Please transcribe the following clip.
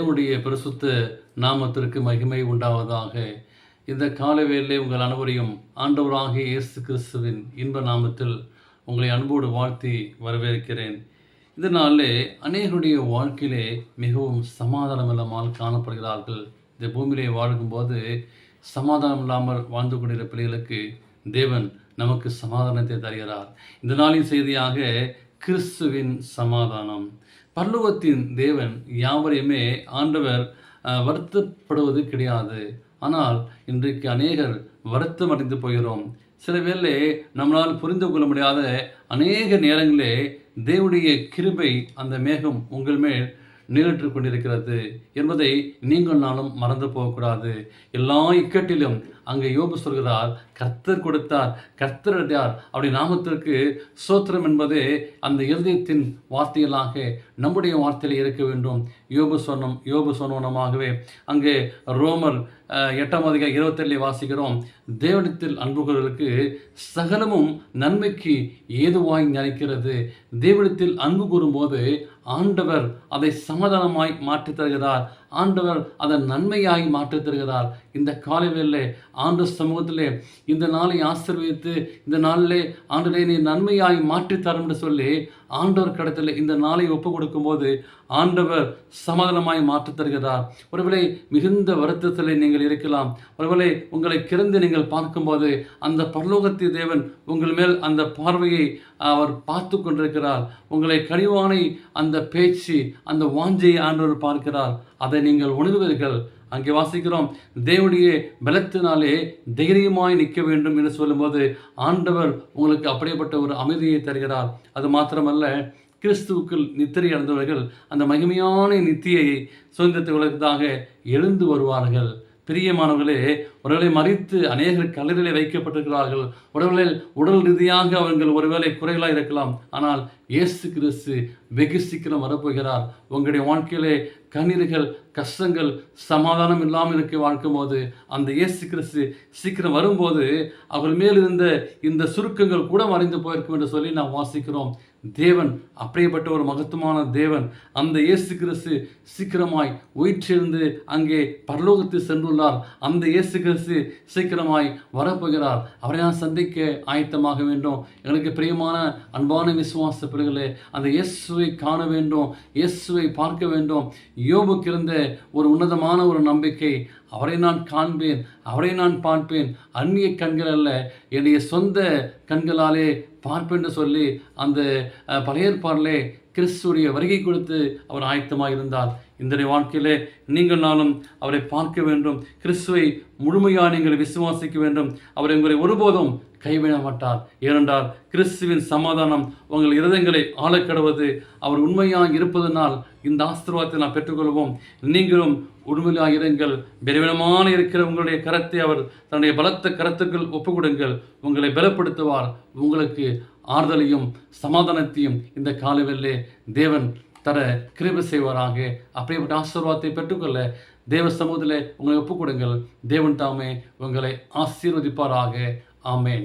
தேவனுடைய பரிசுத்த நாமத்திற்கு மகிமை உண்டாவதாக. இந்த காலவேளை உங்கள் அனைவரையும் ஆண்டவராகிய இயேசு கிறிஸ்துவின் இன்ப நாமத்தில் உங்களை அன்போடு வாழ்த்தி வரவேற்கிறேன். இந்த நாளிலே அநேகருடைய வாழ்க்கையிலே மிகவும் சமாதானம் இல்லாமல் காணப்படுகிறார்கள். இந்த பூமியிலே வாழும்போது சமாதானம் இல்லாமல் வாழ்ந்து கொண்டிருக்கிற பிள்ளைகளுக்கு தேவன் நமக்கு சமாதானத்தை தருகிறார். இந்த நாளின் செய்தியாக கிறிஸ்துவின் சமாதானம். பரலோகத்தின் தேவன் யாவரையுமே ஆண்டவர் வருத்தப்படுவது கிடையாது. ஆனால் இன்றைக்கு அநேகர் வருத்தம் அடைந்து போகிறோம். சில வேளை நம்மளால் புரிந்து கொள்ள முடியாத அநேக நேரங்களே தேவனுடைய கிருபை அந்த மேகம் உங்கள் மேல் நிழற்று கொண்டிருக்கிறது என்பதை நீங்கள் நாளும் மறந்து போகக்கூடாது. எல்லா இக்கட்டிலும் அங்கே யோபு சொல்கிறார், கர்த்தர் கொடுத்தார், கர்த்தர் அடையார், அப்படி நாமத்திற்கு சோத்திரம் என்பதே அந்த இருதயத்தின் வார்த்தைகளாக நம்முடைய வார்த்தையில் இருக்க வேண்டும். யோபு சொன்னவனமாகவே அங்கே ரோமர் 8:27 வாசிக்கிறோம். தேவனிடத்தில் அன்புகளுக்கு சகலமும் நன்மைக்கு ஏதுவாய் நினைக்கிறது. தேவனிடத்தில் அன்பு கூறும்போது ஆண்டவர் அதை சமாதானமாய் மாற்றி தருகிறார். ஆண்டவர் அதை நன்மையாய் மாற்றி தருகிறார். இந்த காலையிலே ஆண்டு சமூகத்திலே இந்த நாளை ஆசீர்வதித்து இந்த நாளிலே ஆண்டவரே நீ நன்மையாய் மாற்றி தரும் என்று சொல்லி ஆண்டவர் கடத்தில் இந்த நாளை ஒப்பு கொடுக்கும்போது ஆண்டவர் சமாதானமாய் மாற்றி தருகிறார். ஒருவேளை மிகுந்த வருத்தத்தில் நீங்கள் இருக்கலாம். ஒருவேளை உங்களை கிறந்து நீங்கள் பார்க்கும்போது அந்த பரலோகத்தின் தேவன் உங்கள் மேல் அந்த பார்வையை அவர் பார்த்து கொண்டிருக்கிறார். உங்களை கனிவானை அந்த பேச்சு அந்த வாஞ்சையை ஆண்டவர் பார்க்கிறார். அதை நீங்கள் உணர்வீர்கள். அங்கே வாசிக்கிறோம், தேவனுடைய பலத்தினாலே தைரியமாய் நிற்க வேண்டும் என்று சொல்லும்போது ஆண்டவர் உங்களுக்கு அப்படிப்பட்ட ஒரு அமைதியை தருகிறார். அது மாத்திரமல்ல, கிறிஸ்துவுக்குள் நித்திரை அடைந்தவர்கள் அந்த மகிமையான நித்தியை சுதந்திரத்தை உலகத்தாக எழுந்து வருவார்கள். பிரியமானவர்களே, ஒருவேளை மறித்து அநேகர் கல்லறையிலே வைக்கப்பட்டிருக்கிறார்கள். உடல் ரீதியாக அவர்கள் ஒருவேளை குறைகளாக இருக்கலாம். ஆனால் இயேசு கிறிஸ்து வெகு சீக்கிரம் வரப்போகிறார். உங்களுடைய வாழ்க்கையிலே கண்ணீர்கள், கஷ்டங்கள், சமாதானம் இல்லாமல் இருக்க வாழ்க்கும் போது அந்த இயேசு கிறிஸ்து சீக்கிரம் வரும்போது அவர்கள் மேல் இருந்த இந்த சுருக்கங்கள் கூட மறைந்து போயிருக்கும் என்று சொல்லி நாம் வாசிக்கிறோம். தேவன் அப்படிப்பட்ட ஒரு மகத்துவமான தேவன். அந்த இயேசு கிறிஸ்து சீக்கிரமாய் உயிர்த்தெழுந்து அங்கே பரலோகத்தில் சென்றுள்ளார். அந்த இயேசு கிறிஸ்து சீக்கிரமாய் வரப்போகிறார். அவரை நான் சந்திக்க ஆயத்தமாக வேண்டும். எங்களுக்கு பிரியமான அன்பான விசுவாச பிள்ளைகளே, அந்த இயேசுவை காண வேண்டும், இயேசுவை பார்க்க வேண்டும். யோபுக்கு இருந்த ஒரு உன்னதமான ஒரு நம்பிக்கை, அவரை நான் காண்பேன், அவரை நான் பார்ப்பேன், அந்நிய கண்கள் அல்ல என்னுடைய சொந்த கண்களாலே பார்ப்பேன் என்று சொல்லி அந்த பழைய ஏற்பாட்டிலே கிறிஸ்துடைய வருகை கொடுத்து அவர் ஆயத்தமாக இருந்தார். இந்த வாழ்க்கையிலே நீங்கள் நாளும் அவரை பார்க்க வேண்டும். கிறிஸ்துவை முழுமையாக நீங்கள் விசுவாசிக்க வேண்டும். அவர் உங்களை ஒருபோதும் கைவிட மாட்டார். ஏனென்றால் கிறிஸ்துவின் சமாதானம் உங்கள் இருதயங்களை ஆளக்கடுவது. அவர் உண்மையாக இருப்பதனால் இந்த ஆசீர்வாதத்தை நாம் பெற்றுக்கொள்வோம். நீங்களும் உண்மையாக இருங்கள். பலவீனமான இருக்கிற உங்களுடைய கரத்தை அவர் தன்னுடைய பலத்த கரத்துக்குள் ஒப்புக்கொடுங்கள். உங்களை பலப்படுத்துவார். உங்களுக்கு ஆறுதலையும் சமாதானத்தையும் இந்த காலவெல்லே தேவன் தர கிருபை செய்வாராக. அப்படிப்பட்ட ஆசீர்வாதத்தை பெற்றுக்கொள்ள தேவ சமூகத்திலே உங்களை ஒப்புக்கொடுங்கள். தேவன் தாமே உங்களை ஆசீர்வதிப்பாராக. ஆமேன்.